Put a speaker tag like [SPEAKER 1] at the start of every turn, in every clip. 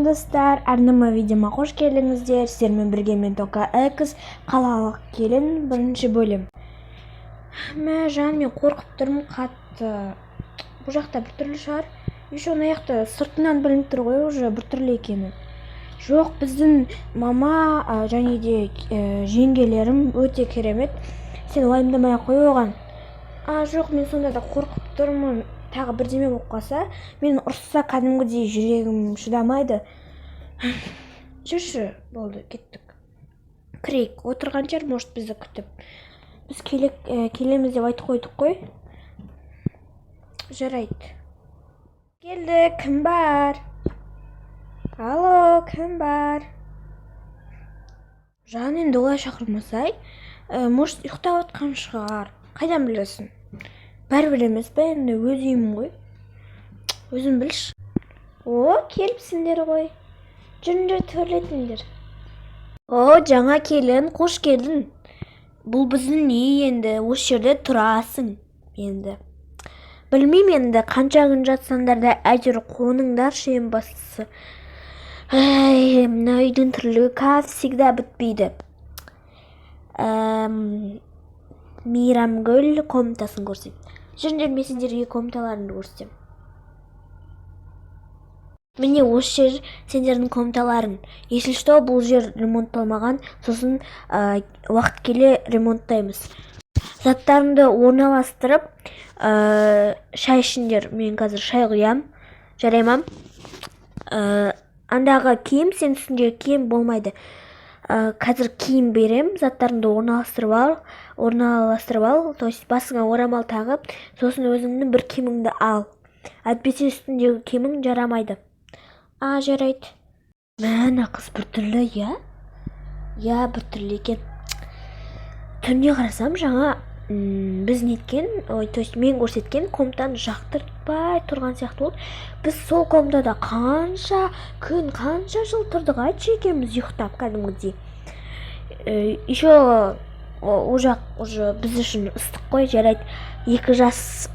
[SPEAKER 1] достар, арнама видеома қош келдіңіздер. Сіздермен бірге мен Тока Экс, қалалық келін, бірінші бөлім. Жан, мен қорқып тұрмын қатты. Бұл жақта біртүрлі шығар. Еще ана жақта сыртынан білініп тұр ғой, уже біртүрлі екені. Жоқ, біздің мама және де жеңгелерім өте керемет. Сен уайымдамай ақ қой оған. Жоқ, мен сонда да қорқып тұрмын. Тағы бірдеме болып қалса, мен ұрысса кәдімгідей жүрегім шыдамайды. Жүрші, болды, кеттік. Кірейік, отырған жер, может, бізді күтіп. Біз келеміз деп айтып қойдық қой. Жарайды. Келді, кім бар? Алло, кім бар? Жан, енді олай шақырмасай, может, ұйықтап отқан шығар. Қайдан білесің? Бәрібір емес пе, енді өз үйім ғой. Өзім білші. Келіпсіңдер ғой. Жүріңдер, төрлетіңдер. Жаңа келін, қош келдің. Бұл біздің үй енді, осы жерде тұрасың енді. Білмеймін енді, қанша күн жатсаңдар да әйтеуір қоныңдар ең бастысы. Мына үйдің тірлігі как всегда бітпейді. Мейрамгүл комнатасын көрсем. Жүріңдер, мен сендерге комнаталарымды көрсетем. Міне осы жер сендердің комнаталарың. Если что, бұл жер ремонтталмаған, сосын уақыт келе ремонттаймыз. Заттарымды орналастырып, шай ішіңдер. Мен қазір шай құям. Жарай ма? Андағы киім, сен үстіндегі киім болмайды. Қазір киім берем, заттарыңды орналастырып ал, то есть басыңа орамал тағып, сосын өзіңнің бір киіміңді ал. Әйтпесе үстіндегі киімің жарамайды. Жарайды. Мәна қыз біртүрлі, я біртүрлі екен. Түнде қарасам жаңа біз неткен, то есть мен көрсеткен комнатаны жақтыртпай тұрған сияқты болды. Біз сол комнатада қанша жыл тұрдық, айтшы екенбіз ұйықтап кәдімгідей. Еще ол жақ уже біз үшін ыстық қой, жарайды. 2 жас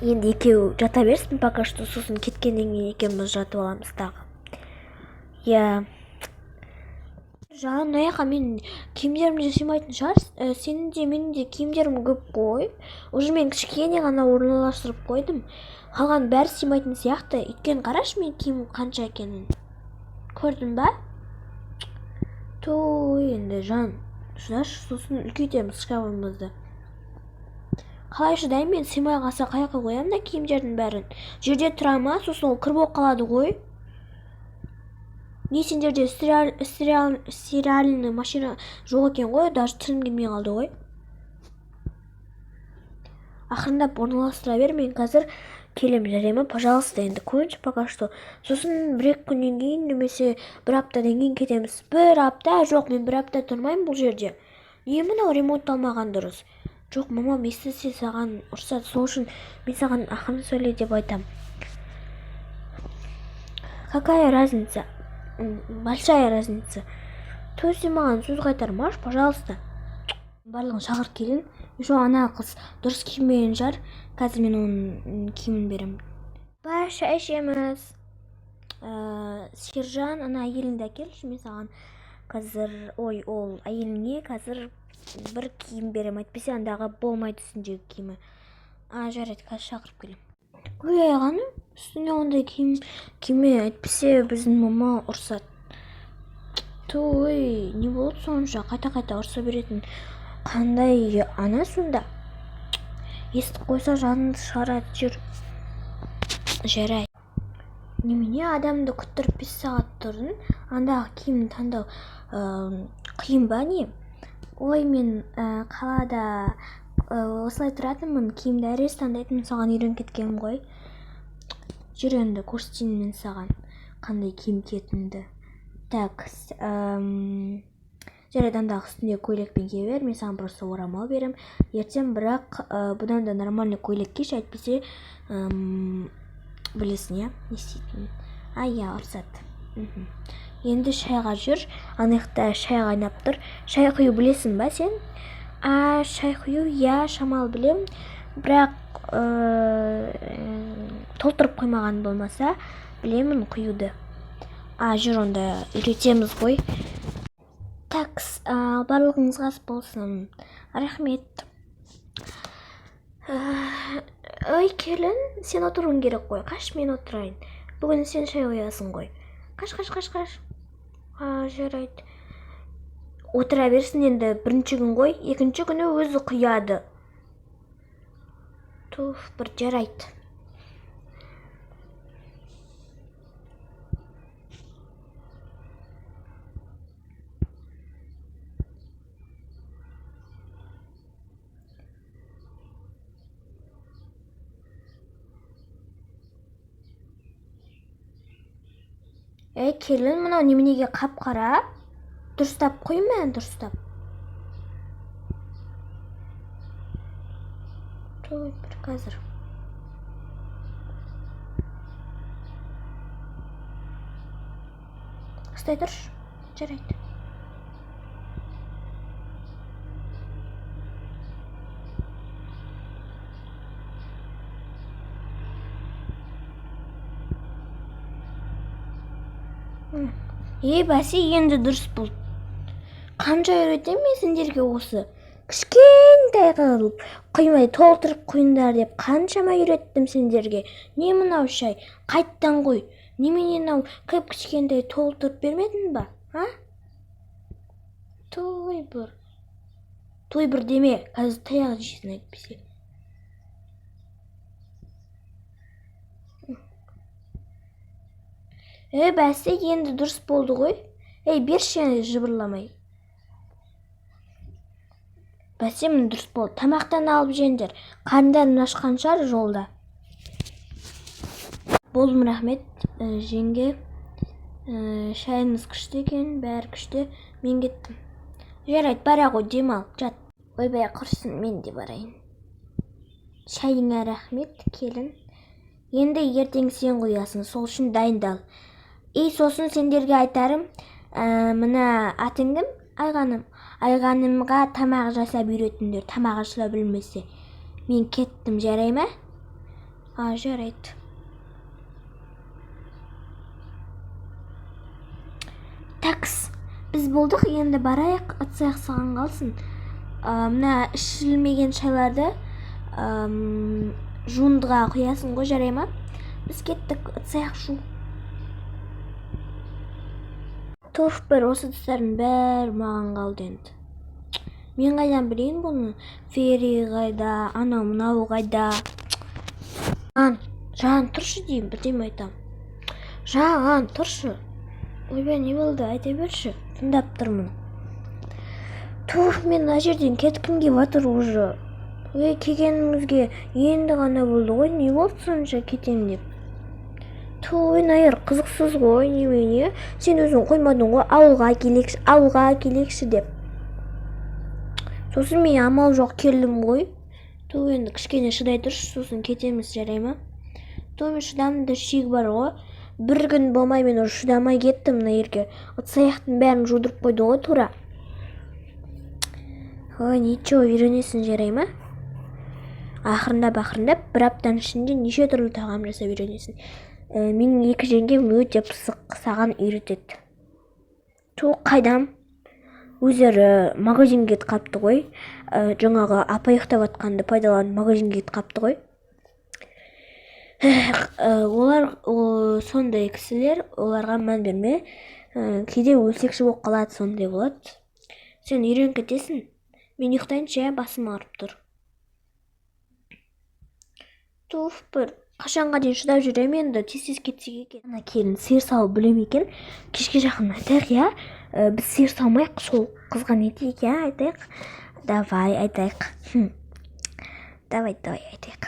[SPEAKER 1] енді екеу жата берсін пока что, сосын кеткеннен кейін екеуміз жатып аламыз тағы. Жан, аяқа мен киімдерімде сыймайтын шығар. Сенің де менің де киімдерім көп қой. Уже мен кішкене ғана орналастырып қойдым. Қалған бәрі сыймайтын сияқты. Өйткені қарашы мен киім қанша екенін. Көрдің ба? Енді жан, шыдашы, сосын үлкейтеміз шкафымызды. Қалай шыдаймын, мен сыймай қалса қаяққа қоямын да киімдердің бәрін. Жерде тұра ма, сосын ол кір болып қалады ғой. Не, сендерде стиральный машина жоқ екен ғой, даже тілім келмей қалды ғой. Ақырындап орналастыра бер, мен қазір келем, жарай ма? Пожалуйста, енді көрінші пока что. Сосын 1-2 күннен кейін, немесе 1 аптадан кейін кетеміз. 1 апта? Жоқ, мен 1 апта тұрмаймын бұл жерде. Не мынау ремонтталмаған дұрыс? Жоқ, мамам естісе саған ұрсады, сол үшін мен саған ақырын сөйле деп айтам. Какая разница? Большая разница. То есть маған сөз қайтармаш, пожалуйста. Барлығын шақыр келін. Еще ана қыз дұрыс киінбеген жар. Қазір мен оның киімін берем. Шай ішеміз. Сержан, ана әйеліңді әкелші, мен саған қазір, ол әйеліңе қазір бір киім берем. Әйтпесе андағы болмайды үстіндегі киімі. Жарайды, қазір шақырып келем. Аяғаны үстіне ондай киме, әйтпесе біздің мама ұрсады. Не болды сонша, қайта ұрса беретін. Қандай ана сонда? Естіп қойса жаныңды шығарады, жүр. Жарайды. Немене адамды күттіріп 5 сағат тұрдың, андағы киімді таңдау қиын ба не? Мен қалада осылай тұратынмын, киімді әрес таңдайтын саған үйрен кеткенім ғой. Жүр енді, көрсетейін мен саған қандай киім киетінді. Так, жарайды, андағы үстінде көйлекпен кие бер, мен саған просто орамал берем. Ертең бірақ бұдан да нормальный көйлек киш, әйтпесе білесің, не істейтін. Ұрсады. Енді шайға жүр, анықта шай қайнап тұр. Шай құю білесің ба сен? Шай құю, шамал білем, бірақ толтырып қоймаған болмаса білемін құюды. Жүр онда үйретеміз ғой. Такс, барлығыңызға ас болсын. Рахмет. Ой, келін, сен отыруың керек қой. Қаш, мен отырайын. Бүгін сен шай қоясың ғой. Қаш. Жарайды. Отыра берсін енді, бірінші күн ғой, екінші күні өзі құяды. Бір жарайды. Келін, мынау неменеге қап-қара? Дұрыстап қойма, дұрыстап. Бір қазір. Ұстай тұршы, жарайды. Бәсе, енді дұрыс болды. Қанша үйретем мен сендерге осы? Кішкентай қылып құймай толтырып құйындар деп қаншама үйреттім сендерге. Не мынау шай? Қайттан қой. Немене мынау кішкентай толтырып бермедің ба? Той бір деме, қазір таяқ жейсің әйтпесе. Бәсе, енді дұрыс болды ғой. Берші енді жыбырламай. Бәсе, мін дұрыс болды. Тамақтан алып жеңдер. Қарындарын ашқан шығар жолда. Болдым, рахмет, жеңге. Шайыңыз күшті екен, бәрі күшті. Мен кеттім. Жарайды, бара ғой, демал, жат. Ойбай, құрсын, мен де барайын. Шайыңа рахмет, келін. Енді ертең сен қоясың, сол үшін дайындал. Сосын сендерге айтарым, мына атың кім? Айғаным. Айғанымға тамақ жасап үйретіңдер, тамақ ашыла білмесе. Мен кеттім, жарай ма? Жарайды. Такс, біз болдық, енді барайық, атсаяқ саған қалсын. Мына ішілмеген шайларды жуындыға құясың ғой, жарай ма? Біз кеттік, атсаяқ шу. Бір осы тұстардың бәрі маған қалды енді. Мен қайдан білейін бұны? Фери қайда, анау-мынау қайда. Жан, тұршы деймін, бірдеме айтам. Жан, тұршы. Ойбай, не болды, айта берші. Тыңдап тұрмын. Мен мына жерден кеткім кеп жатыр уже. Келгенімізге енді ғана болды ғой, не болды сонша кетем деп. Найыр, қызықсыз ғой, немене? Сен өзің қоймадың ғой, ауылға келекші деп. Сосын мен амал жоқ келдім ғой. Енді кішкене шыдай тұршы, сосын кетеміз, жарай ма? Мен шыдамында шек бар ғой. Бір күн болмай мен уже шыдамай кеттім Найырге. Ыдыс-аяқтың бәрін жудырып қойды ғой, тура. Ничего, үйренесің, жарай ма? Ақырындап, бір аптаның ішінде неше түрлі тағам жасап үйренесің. Менің екі жеңгем өте пысық, саған үйретеді. Қайдам? Өздері магазинге кетіп қапты ғой. Жаңағы апа ұйықтап жатқанды пайдаланып магазинге кетіп қапты ғой. Олар сондай кісілер, оларға мән берме. Кейде өлсекші болып қалады, сондай болады. Сен үйреніп кетесің. Мен ұйықтайыншы, басым ауырып тұр. Бір қашанға дейін шыдап жүрем енді, тез кетсек екен. Ана келін сиыр сауы білем екен. Кешке жақын айтайық, біз сиыр саумайық, сол қызға не дейік, айтайық. Давай айтайық. Давай айтайық.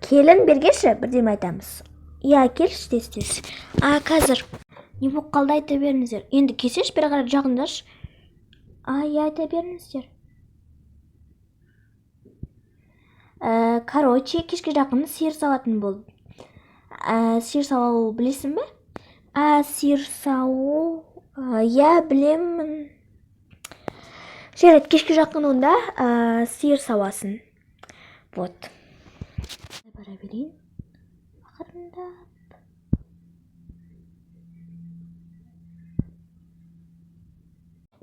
[SPEAKER 1] Келін бергеші, бірдеме айтамыз. Келші тез. Қазір. Не болып қалды, айта беріңіздер. Енді кесеш, бір қарап жағындаш. Айта беріңіздер. Короче, кешке жақын сиыр сауатын болды. Сиыр сауы білесің бе? Сиыр сауы... білемін. Жарайды, кешке жақын онда сиыр сауасын. Вот. Бара берейін. Ақырындап.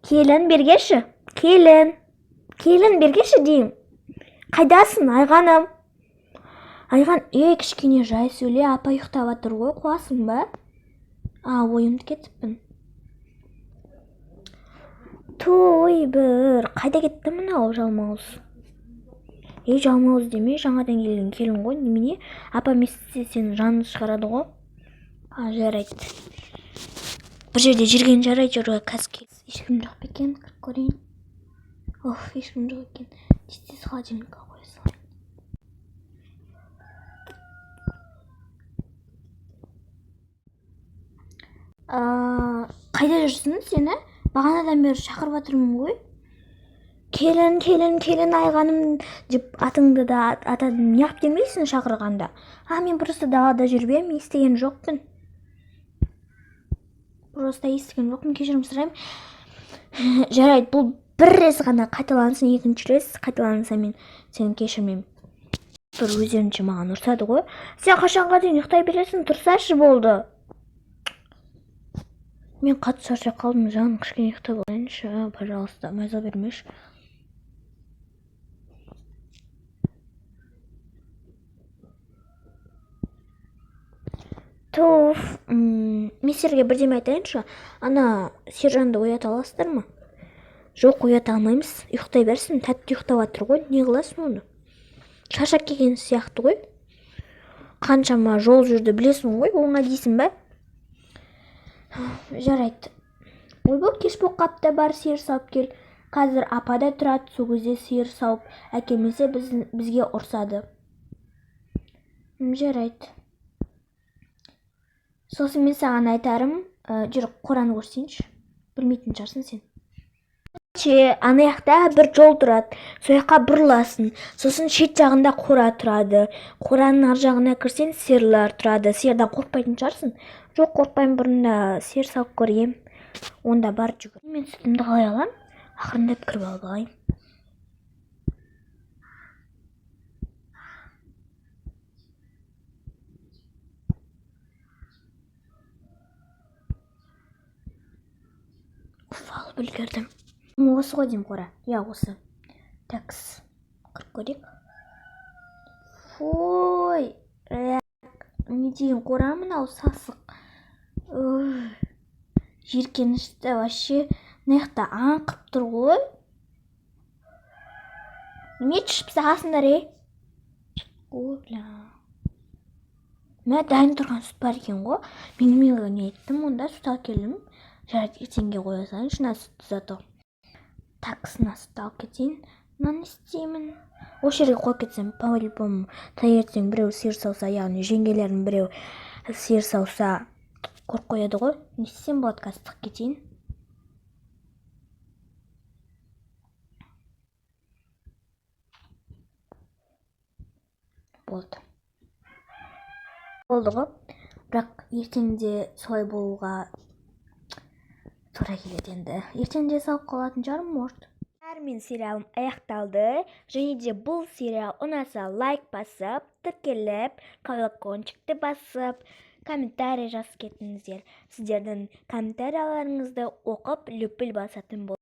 [SPEAKER 1] Келін бергеші. Келін бергеші дейім. Қайдасың, Айғаным? Айған, кішкене жай сөйле, апа ұйықтап жатыр ғой, қуасың ба? Ойымды кетіппін. Той бір, қайда кетті мынау жалмауыз? Жалмауыз деме, жаңадан келген келін ғой, немене? Апа естісе сені жанын шығарады ғой. Жарайды. Бір жерде жүрген жарайды, қазір. Ешкім жоқ па екен, кіріп көрейін. Ешкім жоқ екен. Тез холодильникке қоя салайын. Қайда жүрсің сені? Бағанадан бері шақырып жатырмын ғой. Келін Айғаным деп атыңды да атадым. Неғып келмейсің шақырғанда? Мен просто далада жүріп едім, естіген жоқпын. Кешірім сұраймын. Жарайды, бұл бір рет ғана қайталансын, екінші рет қайталанса мен сені кешірмеймін. Бір өздерінше маған ұрсады ғой. Сен қашанға дейін ұйықтай бересің, тұрсашы болды. Мен қатты шаршап қалдым, жаным, кішкене ұйықтап алайыншы, пожалуйста, маза бермеші. Мен сіздерге бірдеме айтайыншы, ана сержанды оята аласыздар ма? Жоқ, оята алмаймыз, ұйықтай берсін, тәтті ұйықтап жатыр ғой, не қыласың оны? Шаршап келген сияқты ғой. Қаншама жол жүрді білесің ғой, оңай дейсің бе? Жарайды. Ойбай, кеш болып қапты, бар сиыр сауып кел. Қазір апа да тұрады, сол кезде сиыр сауып әкелмесе бізге ұрсады. Жарайды. Сосын мен саған айтарым, жүр қораны көрсейінші. Білмейтін шығарсың сен. Ана жақта бір жол тұрады, сол жаққа бұрыласың. Сосын шет жағында қора тұрады. Қораның ар жағына кірсең, сиырлар тұрады. Сиырдан қорқпайтын шығарсың. Жоқ, қорқпаймын, бұрында сиыр сауып көргем. Онда бар жүгір. Мен сүтімді қалай алам? Ақырындап кіріп алып алайын. Алып үлгердім. Осы ғой деймін қора. Осы. Такс. Кіріп көрейік. Не деген қора мынау, сасық. Жиіркенішті вообще. Мына аңқып тұр ғой. Неме түшіп сағасыңдар, Мә дайын тұрған сүт бар екен ғой. Мен не еттім, онда сүт алып келдім. Жарайды, ертеңге қоя салайын, шына сүтті зато. Таксына сүт алып кетейін. Мынаны істеймін. Осы жерге қойып кетсем, по-любому таңертең біреу сиыр сауса, яғни жеңгелердің біреу сиыр сауса қорып қояды ғой. Не істесем болады, қазір тығып кетейін. Болды ғой. Бірақ ертеңде солай болуға тура келеді енді. Ертеңде салып қалатын жарым, может. Мен сериалым аяқталды. Және де бұл сериал ұнаса лайк басып, тіркеліп, колокольчикті басып, комментарий жазып кетіңіздер. Сіздердің комментарияларыңызды оқып, лүпіл басатын болады.